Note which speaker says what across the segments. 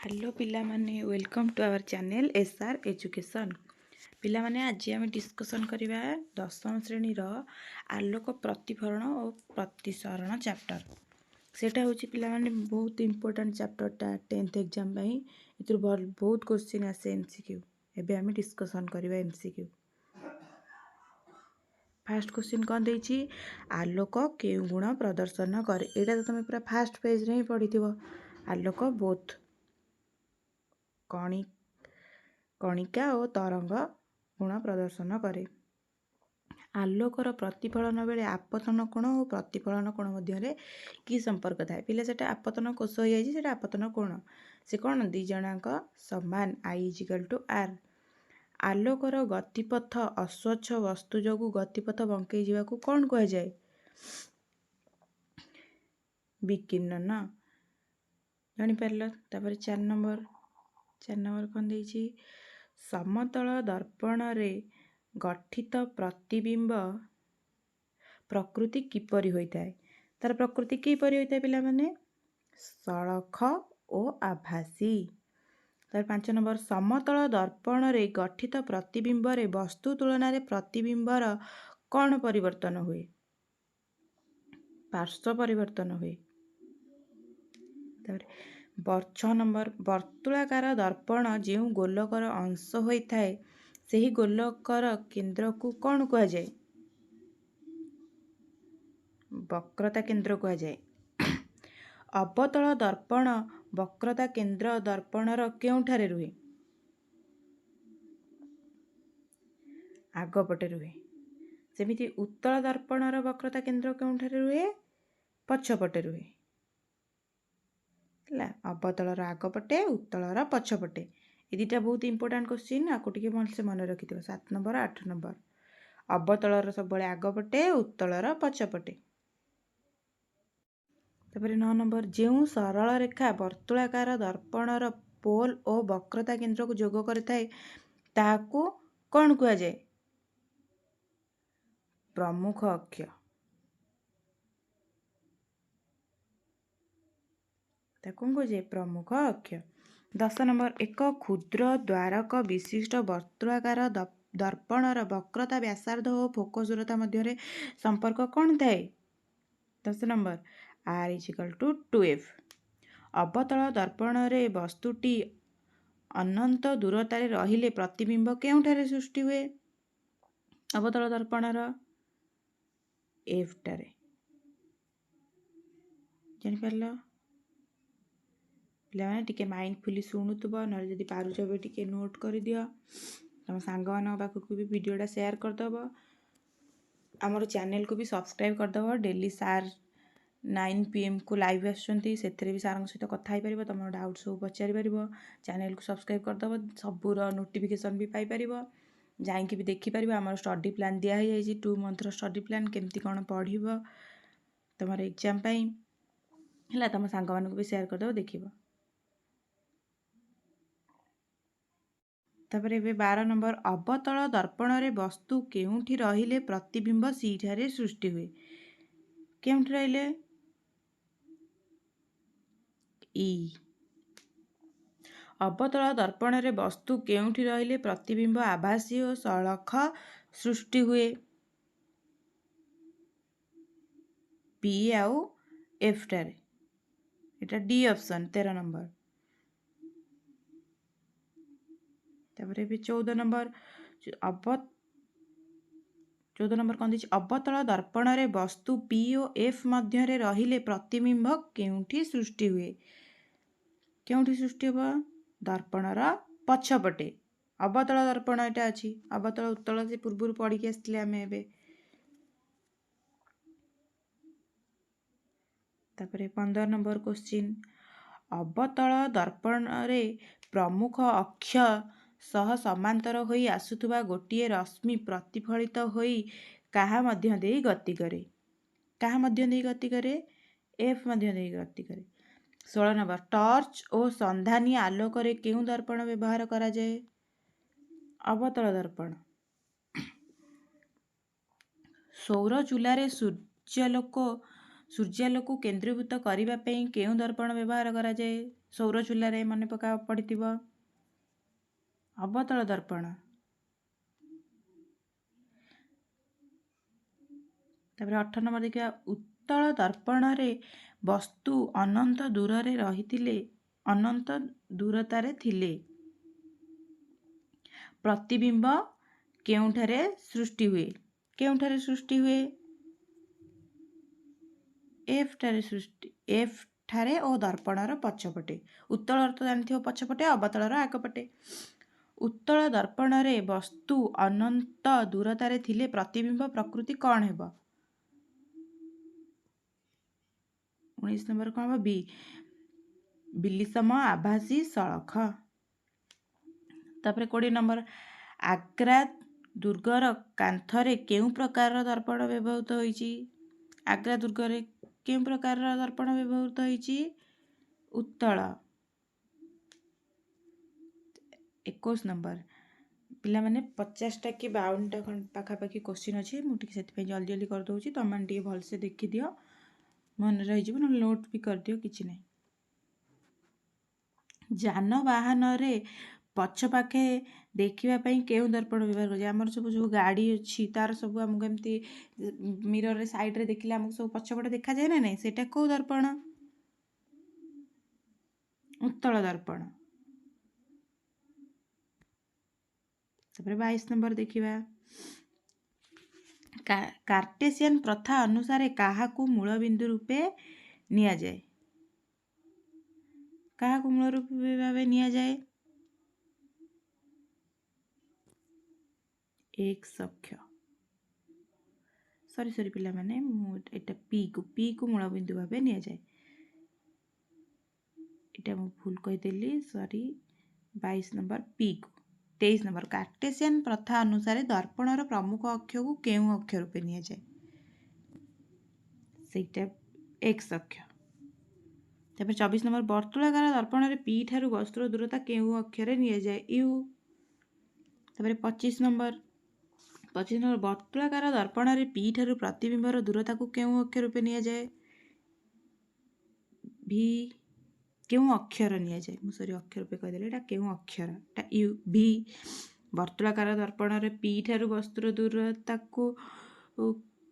Speaker 1: Hello पिला माने welcome to our channel S R education. पिला माने आज आम डिस्कसन करवा दशम श्रेणी आलोक प्रतिफलन और प्रतिसरण चैप्टर। सेटा होची पिला माने बहुत इंपोर्टेंट चैप्टरटा 10th एग्जाम पई। इतु बहुत क्वेश्चन आसे एमसीक्यू। एबे आम डिस्कसन करवा एमसीक्यू। फास्ट क्वेश्चन कौन देछि आलोक केउ गुण प्रदर्शन करे। एटा तो तुम पूरा फास्ट पेज रे ही पढ़िथिबो। आलोक बोथ कणिका और तरंग गुण प्रदर्शन करे। आलोकर प्रतिफलन बेले आपतन कोण और प्रतिफलन कोण मध्य कि संपर्क थाए। पिले सेटा आपतन कोष हो जाइए, सेटा आपतन कोण से कौन दी जनाक समान आई इजिकल टू आर। आलोकर गतिपथ अस्वच्छ वस्तु जोगु गतिपथ बंकई जावाकू कौन कह जाए विकिरण जानी पारल। तापर 4 नंबर कौन देछि समतल दर्पण रे गठित प्रतिबिंब प्रकृति किपरि होइताय। तार प्रकृति किपरि होइताय पिला माने सळख और आभासी। तार 5 नंबर समतल दर्पण रे गठित प्रतिबिंब रे वस्तु तुलना रे प्रतिबिंबर कौन परिवर्तन हुए पार्श्व परिवर्तन हुए। तापर 6 नंबर वर्तुलाकार दर्पण जो गोलकर अंश होता है सही गोलकर केंद्र को कौन कह जाए वक्रता केंद्र कह जाए। अवतल दर्पण वक्रता केंद्र दर्पणर केउठारे रुहे आगपटे रुहे। सेमिति उत्तल दर्पणर वक्रता केंद्र केउठारे रुहे पछपटे रुहे। अवतलर आगपटे उत्तलर पछपटे। ये दुटा बहुत इंपोर्टेंट क्वेश्चन आपको टिके भलसे मन रखि 7 नंबर 8 नंबर अवतलर सब आगपटे उत्तलर पछपटे। तापर 9 नंबर जो सरल रेखा वर्तुलाकार दर्पणर पोल और वक्रता केंद्र को जोग करथाय ताहाकू कौन कह जाए प्रमुख अक्ष। कौन कह जाए प्रमुख अक्ष। 10 नंबर एक क्षुद्र द्वारक विशिष्ट वर्तुलाकार दर्पणर वक्रता व्यासार्ध और फोकसुरता मध्य संपर्क कौन थाए। 10 number are is equal to 2f। अवतल दर्पण रे वस्तुटी अनंत दूरतार रहिले प्रतिबिंब केउठारे सृष्टि हुए अवतल दर्पणर एफ टारे जानि पारल। पिलाने टिके माइंडफुली शुणुथब ना जदि पारुछ बे टिके नोट कर दियो तुम सांग मान पाखक भी वीडियोटा शेयर करदब। आमर चैनल को भी सब्सक्राइब करदब। डेली सार 9 PM को लाइव आसुँच से भी सार सहित कथा पार तुम डाउट सब पचारि पार। चैनल को सब्सक्राइब करदब सबूर नोटिफिकेशन भी पाइपर जाइए भी देखिपर। आम स्टडी प्लान दिखाई 2 मंथर स्टडी प्लान केमती कौन पढ़ तुम एग्जाम है तुम सांग मानक भी शेयर करदब देखिब। तापर 12 नंबर अवतल दर्पण रे वस्तु केउठी रहिले प्रतिबिंब सीठारे सृष्टि हुए केउठी रहिले ई। अवतल दर्पण रे वस्तु केउठी रहिले प्रतिबिंब आभासी और सळख सृष्टि हुए पी आउ एफ टारे। एटा डी ऑप्शन 13 नंबर। तापर 14 नंबर 14 नंबर कौन देछि अवतल दर्पण रे वस्तु पी और एफ मध्य रे रहिले प्रतिबिंब केउठी सृष्टि हुए केउठी सृष्टि हो दर्पणर पछपटे। अवतल दर्पण एटा अछि अवतल उत्तल से पूर्व पढ़ी के आसले आमे एबे। तापर 15 नंबर क्वेश्चन अवतल दर्पण रे प्रमुख अक्ष सह समांतर होई आसुथुबा गोटिए रश्मि प्रतिफलित होई काहा मध्य देई गति करे काहा मध्य देई गति करे एफ मध्य देई गति करे। 16 नंबर टॉर्च और संधानी आलोक रे केउ दर्पण व्यवहार करा जाए अवतल दर्पण। सौर चूल्हा सूर्यालोक केन्द्रीभूत करने केउ दर्पण व्यवहार करा जाए ସୌର ଚୁଲାରେ ମନେ ପକା ପଡ଼ିଥିବ। ଅବତଳ ଦର୍ପଣ, ତାପରେ 18 ନମ୍ବର ଦେଖିବା ଉତ୍ତଳ ଦର୍ପଣରେ ବସ୍ତୁ ଅନନ୍ତ ଦୂରରେ ରହିଥିଲେ ଅନନ୍ତ ଦୂରତାରେ ଥିଲେ ପ୍ରତିବିମ୍ବ କେଉଁଠାରେ ସୃଷ୍ଟି ହୁଏ? କେଉଁଠାରେ ସୃଷ୍ଟି ହୁଏ? ଏଫ୍ ଠାରେ ଓ ଦର୍ପଣର ପଛପଟେ। ଉତ୍ତଳ ଅର୍ଥ ଜାଣିଥିବ ପଛପଟେ, ଅବତଳର ଆଗପଟେ। ଉତ୍ତଳ ଦର୍ପଣରେ ବସ୍ତୁ ଅନନ୍ତ ଦୂରତାରେ ଥିଲେ ପ୍ରତିବିମ୍ବ ପ୍ରକୃତି କ'ଣ ହେବ? 19 ନମ୍ବର କ'ଣ ହେବ? ବିଲିସମ ଆଭାସୀ ସଳଖ। ତାପରେ 20 ନମ୍ବର ଆଗ୍ରା ଦୁର୍ଗର କାନ୍ଥରେ କେଉଁ ପ୍ରକାରର ଦର୍ପଣ ବ୍ୟବହୃତ ହୋଇଛି? ଆଗ୍ରା ଦୁର୍ଗରେ କେଉଁ ପ୍ରକାରର ଦର୍ପଣ ବ୍ୟବହୃତ ହୋଇଛି? ଉତ୍ତଳ। 21 ନମ୍ବର ପିଲାମାନେ 50ଟା କି 52ଟା ପାଖାପାଖି କୋଶ୍ଚିନ୍ ଅଛି, ମୁଁ ଟିକେ ସେଥିପାଇଁ ଜଲ୍ଦି ଜଲ୍ଦି କରିଦେଉଛି, ତୁମମାନେ ଟିକେ ଭଲସେ ଦେଖିଦିଅ, ମନେ ରହିଯିବ, ନହେଲେ ନୋଟ୍ ବି କରିଦିଅ, କିଛି ନାହିଁ। ଯାନବାହନରେ ପଛ ପାଖେ ଦେଖିବା ପାଇଁ କେଉଁ ଦର୍ପଣ ବ୍ୟବହାର କରାଯାଏ? ଆମର ସବୁ ଯେଉଁ ଗାଡ଼ି ଅଛି ତାର ସବୁ ଆମକୁ ଏମିତି ମିରରରେ ସାଇଡ଼ରେ ଦେଖିଲେ ଆମକୁ ସବୁ ପଛପଟେ ଦେଖାଯାଏ ନା ନାହିଁ, ସେଇଟା କେଉଁ ଦର୍ପଣ? ଉତ୍ତଳ ଦର୍ପଣ। ତାପରେ 22 ନମ୍ବର ଦେଖିବା କାର୍ଟେସିଆନ ପ୍ରଥା ଅନୁସାରେ କାହାକୁ ମୂଳବିନ୍ଦୁ ରୂପେ ନିଆଯାଏ? କାହାକୁ ମୂଳ ରୂପେ ଭାବେ ନିଆଯାଏ? ଏକ୍ସ ଅକ୍ଷ। ସରି ପିଲାମାନେ, ମୁଁ ଏଟା ପିକୁ ମୂଳବିନ୍ଦୁ ଭାବେ ନିଆଯାଏ। ଏଟା ମୁଁ ଭୁଲ କହିଦେଲି, ସରି। 22 ନମ୍ବର ପିକୁ। 23 ନମ୍ବର କାର୍ଟେସିଆନ ପ୍ରଥା ଅନୁସାରେ ଦର୍ପଣର ପ୍ରମୁଖ ଅକ୍ଷକୁ କେଉଁ ଅକ୍ଷ ରୂପେ ନିଆଯାଏ? ସେଇଟା ଏକ୍ସ ଅକ୍ଷ। ତାପରେ 24 ନମ୍ବର ବର୍ତ୍ତୁଳାକାର ଦର୍ପଣରେ ପି ଠାରୁ ବସ୍ତୁର ଦୂରତା କେଉଁ ଅକ୍ଷରେ ନିଆଯାଏ? ୟୁ। ତାପରେ 25 ନମ୍ବର ବର୍ତ୍ତୁଳାକାର ଦର୍ପଣରେ ପି ଠାରୁ ପ୍ରତିବିମ୍ବର ଦୂରତାକୁ କେଉଁ ଅକ୍ଷ ରୂପେ ନିଆଯାଏ? ଭି। କେଉଁ ଅକ୍ଷର ନିଆଯାଏ? ମୁଁ ସରି ଅକ୍ଷର ରୂପେ କହିଦେଲି, ଏଇଟା କେଉଁ ଅକ୍ଷର? ଏଟା ୟୁ। ଭି। ବର୍ତ୍ତୁଳାକାର ଦର୍ପଣରେ ପି ଠାରୁ ବସ୍ତୁର ଦୂରତାକୁ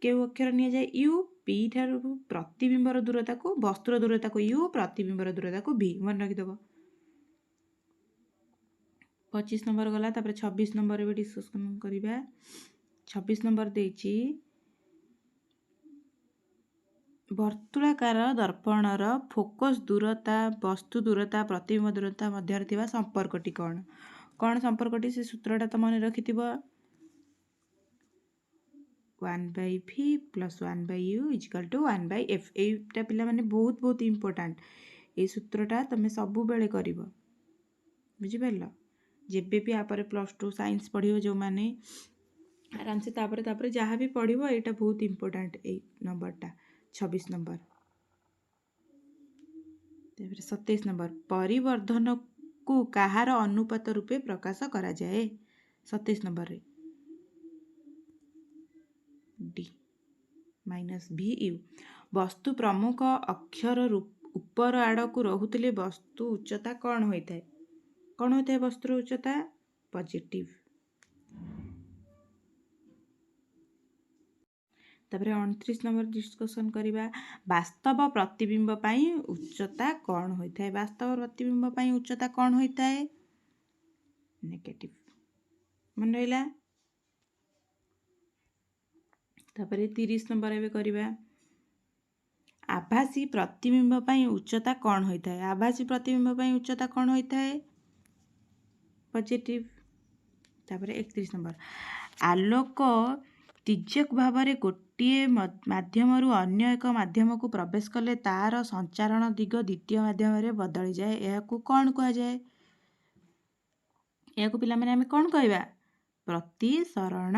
Speaker 1: କେଉଁ ଅକ୍ଷର ନିଆଯାଏ? ୟୁ। ପି ଠାରୁ ପ୍ରତିବିମ୍ବର ଦୂରତାକୁ, ବସ୍ତୁର ଦୂରତାକୁ ୟୁ, ପ୍ରତିବିମ୍ବର ଦୂରତାକୁ ଭି, ମନେ ରଖିଦେବ। 25 ନମ୍ବର ଗଲା। ତାପରେ 26 ନମ୍ବର ଏବେ ଡିସ୍କସନ୍ କରିବା। 26 ନମ୍ବର ଦେଇଛି ବର୍ତ୍ତୁଳାକାର ଦର୍ପଣର ଫୋକସ୍ ଦୂରତା, ବସ୍ତୁ ଦୂରତା, ପ୍ରତିବିମ୍ବ ଦୂରତା ମଧ୍ୟରେ ଥିବା ସମ୍ପର୍କଟି କ'ଣ? କ'ଣ ସମ୍ପର୍କଟି? ସେ ସୂତ୍ରଟା ତ ମନେ ରଖିଥିବ, 1/v + 1/u = 1/f। এইটা ପିଲାମାନେ ବହୁତ ଇମ୍ପୋର୍ଟାଣ୍ଟ। এই ସୂତ୍ରଟା ତମେ ସବୁବେଳେ କରିବ, ବୁଝିପାରିଲ? ଯେବେ ବି ଆପରେ +2 ସାଇନ୍ସ ପଢ଼ିବ ଯେଉଁମାନେ, ଆରାମସେ ତାପରେ ଯାହା ବି ପଢ଼ିବ, ଏଇଟା ବହୁତ ଇମ୍ପୋର୍ଟାଣ୍ଟ ଏଇ ନମ୍ବରଟା। 26 ନମ୍ବର। ତାପରେ 27 ନମ୍ବର ପରିବର୍ଦ୍ଧନକୁ କାହାର ଅନୁପାତ ରୂପେ ପ୍ରକାଶ କରାଯାଏ? 27 ନମ୍ବରରେ ଡି -VU। ବସ୍ତୁ ପ୍ରମୁଖ ଅକ୍ଷର ଉପର ଆଡ଼କୁ ରହୁଥିଲେ ବସ୍ତୁ ଉଚ୍ଚତା କ'ଣ ହୋଇଥାଏ? କ'ଣ ହୋଇଥାଏ ବସ୍ତୁର ଉଚ୍ଚତା? ପଜିଟିଭ। ତାପରେ 29 ନମ୍ବର ଡିସ୍କସନ୍ କରିବା ବାସ୍ତବ ପ୍ରତିବିମ୍ବ ପାଇଁ ଉଚ୍ଚତା କ'ଣ ହୋଇଥାଏ? ବାସ୍ତବ ପ୍ରତିବିମ୍ବ ପାଇଁ ଉଚ୍ଚତା କ'ଣ ହୋଇଥାଏ? ନେଗେଟିଭ। ମନେ ରହିଲା? ତାପରେ 30 ନମ୍ବର ଏବେ କରିବା ଆଭାସୀ ପ୍ରତିବିମ୍ବ ପାଇଁ ଉଚ୍ଚତା କ'ଣ ହୋଇଥାଏ? ଆଭାସୀ ପ୍ରତିବିମ୍ବ ପାଇଁ ଉଚ୍ଚତା କ'ଣ ହୋଇଥାଏ? ପଜିଟିଭ। ତାପରେ 31 ନମ୍ବର ଆଲୋକ ତିର୍ଯ୍ୟକ ଭାବରେ ଗୋଟିଏ ମାଧ୍ୟମରୁ ଅନ୍ୟ ଏକ ମାଧ୍ୟମକୁ ପ୍ରବେଶ କଲେ ତାର ସଞ୍ଚାରଣ ଦିଗ ଦ୍ୱିତୀୟ ମାଧ୍ୟମରେ ବଦଳିଯାଏ, ଏହାକୁ କ'ଣ କୁହାଯାଏ? ଏହାକୁ ପିଲାମାନେ ଆମେ କ'ଣ କହିବା? ପ୍ରତିସରଣ।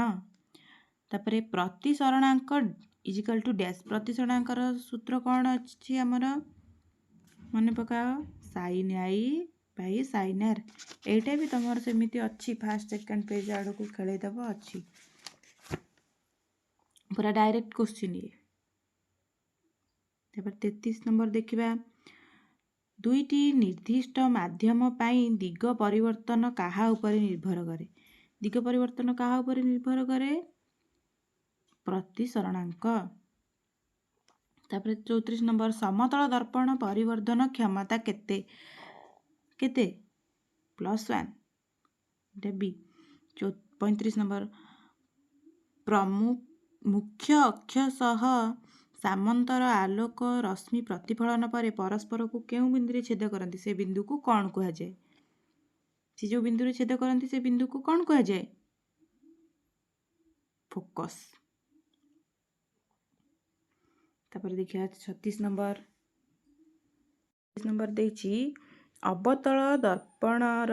Speaker 1: ତାପରେ ପ୍ରତିସରଣାଙ୍କ = ଡ୍ୟାସ୍। ପ୍ରତିସରଣାଙ୍କର ସୂତ୍ର କ'ଣ ଅଛି ଆମର? ମନେ ପକାଅ, sin I/sin R। ଏଇଟା ବି ତମର ସେମିତି ଅଛି, ଫାର୍ଷ୍ଟ ସେକେଣ୍ଡ ପେଜ୍ ଆଡ଼କୁ ଖେଳେଇଦେବ, ଅଛି ପୁରା ଡାଇରେକ୍ଟ କୋଶ୍ଚିନ୍ ଇଏ। ତାପରେ 33 ନମ୍ବର ଦେଖିବା ଦୁଇଟି ନିର୍ଦ୍ଦିଷ୍ଟ ମାଧ୍ୟମ ପାଇଁ ଦିଗ ପରିବର୍ତ୍ତନ କାହା ଉପରେ ନିର୍ଭର କରେ? ଦିଗ ପରିବର୍ତ୍ତନ କାହା ଉପରେ ନିର୍ଭର କରେ? ପ୍ରତିସରଣାଙ୍କ। ତାପରେ 34 ନମ୍ବର, ସମତଳ ଦର୍ପଣ ପରିବର୍ଦ୍ଧନ କ୍ଷମତା କେତେ? କେତେ? +1। ଏଟା ବି। 35 ନମ୍ବର, ମୁଖ୍ୟ ଅକ୍ଷ ସହ ସାମନ୍ତର ଆଲୋକ ରଶ୍ମି ପ୍ରତିଫଳନ ପରେ ପରସ୍ପରକୁ କେଉଁ ବିନ୍ଦୁରେ ଛେଦ କରନ୍ତି? ସେ ବିନ୍ଦୁକୁ କ'ଣ କୁହାଯାଏ? ସେ ଯେଉଁ ବିନ୍ଦୁରେ ଛେଦ କରନ୍ତି ସେ ବିନ୍ଦୁକୁ କ'ଣ କୁହାଯାଏ? ଫୋକସ୍। ତାପରେ ଦେଖିବା 36 ନମ୍ବର। 36 ନମ୍ବର ଦେଇଛି, ଅବତଳ ଦର୍ପଣର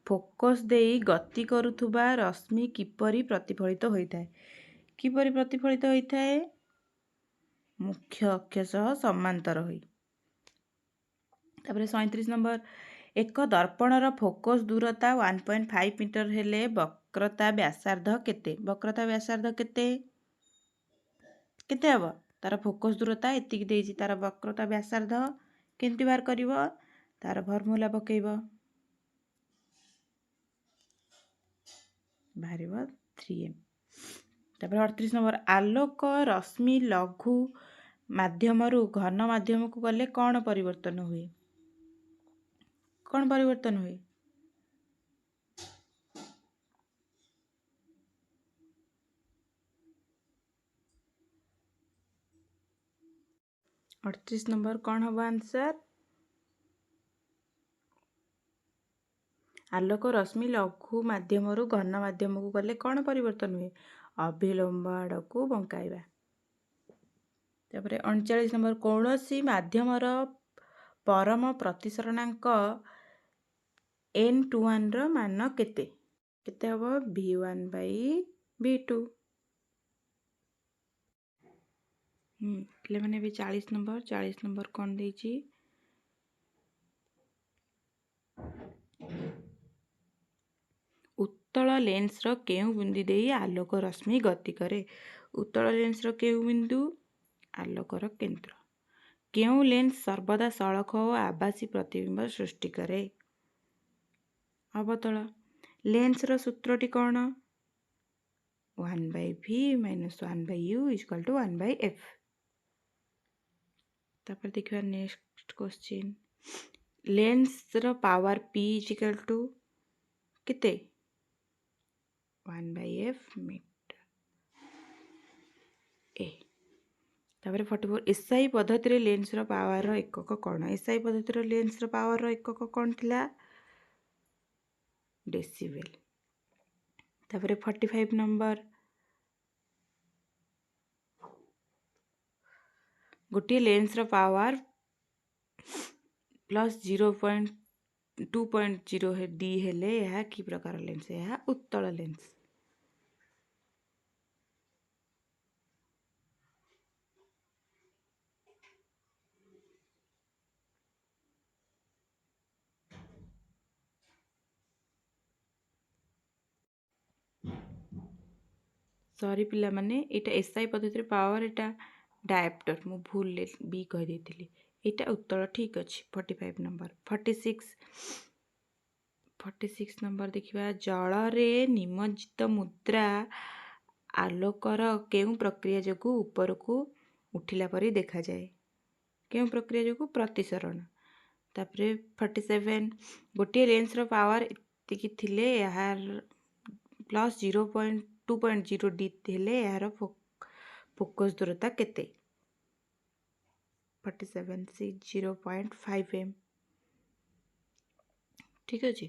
Speaker 1: ଫୋକସ୍ ଦେଇ ଗତି କରୁଥିବା ରଶ୍ମି କିପରି ପ୍ରତିଫଳିତ ହୋଇଥାଏ? କିପରି ପ୍ରତିଫଳିତ ହୋଇଥାଏ? ମୁଖ୍ୟ ଅକ୍ଷ ସହ ସମାନ୍ତର ହୋଇ। ତାପରେ 37 ନମ୍ବର, ଏକ ଦର୍ପଣର ଫୋକସ୍ ଦୂରତା 1.5 ମିଟର ହେଲେ ବକ୍ରତା ବ୍ୟାସାର୍ଦ୍ଧ କେତେ? ବକ୍ରତା ବ୍ୟାସାର୍ଦ୍ଧ କେତେ? କେତେ ହେବ? ତାର ଫୋକସ୍ ଦୂରତା ଏତିକି ଦେଇଛି, ତାର ବକ୍ରତା ବ୍ୟାସାର୍ଦ୍ଧ କେମିତି ବାହାର କରିବ? ତାର ଫର୍ମୁଲା ପକେଇବ, ବାହାରିବ 3m। ତାପରେ 38 ନମ୍ବର, ଆଲୋକ ରଶ୍ମି ଲଘୁ ମାଧ୍ୟମରୁ ଘନ ମାଧ୍ୟମକୁ ଗଲେ କ'ଣ ପରିବର୍ତ୍ତନ ହୁଏ? କ'ଣ ପରିବର୍ତ୍ତନ ହୁଏ? अड़तीस नंबर कौन हम आंसर? आलोक रश्मि लघु माध्यम घन माध्यम को गले कौन परिवर्तन हुए? अभिलंब आड़ को बंकाइबा। 39 नंबर, कौन सी माध्यम परम प्रतिसरणांक n21 मान केते? केते हबो? v1/v2। मैंने भी 40 नंबर कौन देची? उत्तल लेंस केउं बिंदु दे आलोक रश्मि गति करे? उत्तल लेंस केउं बिंदु? आलोकर केंद्र। केउं लेंस सर्वदा सड़क और आभासी प्रतिबिंब सृष्टि करे? अवतल। लेंस सूत्रटी कौन? 1/v - 1/u = 1/f। तापर देखिए next question, lens power p = केते? 1/f मीटर ए। तापर 44, एसआई पद्धति रे लेंस पावर एकक कौन? एसआई पद्धति रे लेंस पावर एकक कौन थिला? डेसिबल। तापर 45 नंबर, गोटे लेंस पावर +0.2.0 डी हेले यह कि प्रकार लेंस? यह उत्तल लेंस। सॉरी पिला माने एटा एसआई पद्धति पावर, एटा डायप्टर मु भूल बी कह देथिली, एटा उत्तल ठीक अछि। 45 नंबर। 46 नंबर देखिबा, जल रे निमज्जित मुद्रा आलोकर केउं प्रक्रिया जोगु ऊपर को उठिला परी देखा जाए? केउं प्रक्रिया जोगु? प्रतिसरण। तापरे 47, गोटे लेंस पावर एतिकी थिले यार +0.2.0 डी हेले यार फोकस दूरता केते? 47 से 0.5 m। ठीक अच्छे।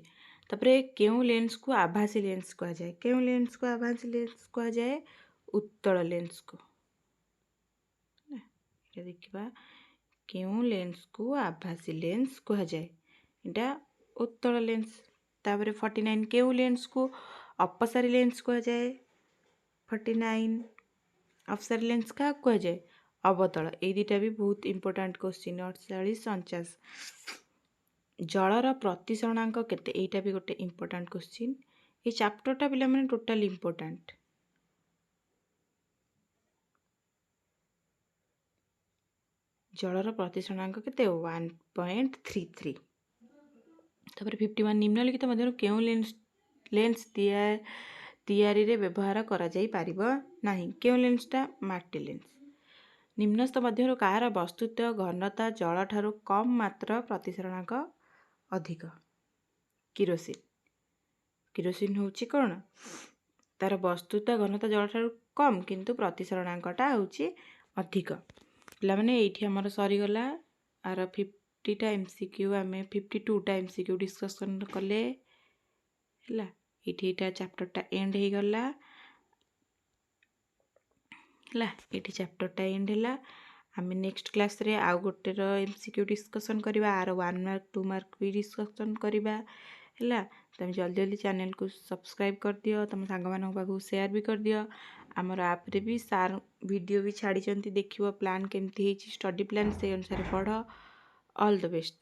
Speaker 1: तापरे केउं लेंस को आभासी लेंस कहा जाए? केउं लेंस को आभासी लेंस कहा जाए? उत्तल लेंस को। ये देखिबा, केउं लेंस को आभासी लेंस कहा जाए? एटा उत्तल लेंस। तापरे 49, केउं लेंस को अपसारी लेंस कहा जाए? 49 अपसारी लेंस क्या कहा जाए? अवतल। ये दुटा भी बहुत इंपोर्टेंट क्वेश्चन। 48 49, जलर प्रतिसरणांक केते? एटा भी गोटे इंपोर्टेंट क्वेश्चन। ये चैप्टरटा पिला माने टोटल इंपोर्टेंट। ଜଳର ପ୍ରତିସରଣାଙ୍କ କେତେ 1.33। ତାପରେ 51 ନିମ୍ନଲିଖିତ ମଧ୍ୟରୁ କେଉଁ ଲେନ୍ସ ତିଆରିରେ ବ୍ୟବହାର କରାଯାଇପାରିବ ନାହିଁ? କେଉଁ ଲେନ୍ସଟା? ମାଟି ଲେନ୍ସ। ନିମ୍ନସ୍ଥ ମଧ୍ୟରୁ କାହାର ବସ୍ତୁତ ଘନତା ଜଳଠାରୁ କମ୍ ମାତ୍ର ପ୍ରତିସରଣାଙ୍କ ଅଧିକ? କିରୋସିନ। କିରୋସିନ ହେଉଛି କ'ଣ? ତାର ବସ୍ତୁତ ଘନତା ଜଳଠାରୁ କମ୍ କିନ୍ତୁ ପ୍ରତିସରଣାଙ୍କଟା ହେଉଛି ଅଧିକ। ପିଲାମାନେ ଏଇଠି ଆମର ସରିଗଲା ଆର 50ଟା MCQ, ଆମେ 52ଟା MCQ ଡିସ୍କସନ୍ କଲେ ହେଲା। ଏଇଠି ଏଇଟା ଚାପ୍ଟରଟା ଏଣ୍ଡ ହେଇଗଲା ହେଲା। ଏଇଠି ଚାପ୍ଟରଟା ଏଣ୍ଡ ହେଲା। ଆମେ ନେକ୍ସଟ କ୍ଲାସ୍ରେ ଆଉ ଗୋଟେର MCQ ଡିସ୍କସନ୍ କରିବା, ଆର 1 ମାର୍କ 2 ମାର୍କ ବି ଡିସ୍କସନ୍ କରିବା ହେଲା। ତୁମେ ଜଲ୍ଦି ଚ୍ୟାନେଲକୁ ସବସ୍କ୍ରାଇବ୍ କରିଦିଅ, ତୁମ ସାଙ୍ଗମାନଙ୍କ ପାଖକୁ ସେୟାର ବି କରିଦିଅ। ଆମର ଆପ୍ରେ ବି ସାର୍ ଭିଡ଼ିଓ ବି ଛାଡ଼ିଛନ୍ତି, ଦେଖିବ ପ୍ଲାନ୍ କେମିତି ହେଇଛି, ଷ୍ଟଡ଼ି ପ୍ଲାନ୍ ସେଇ ଅନୁସାରେ ପଢ଼। All the best.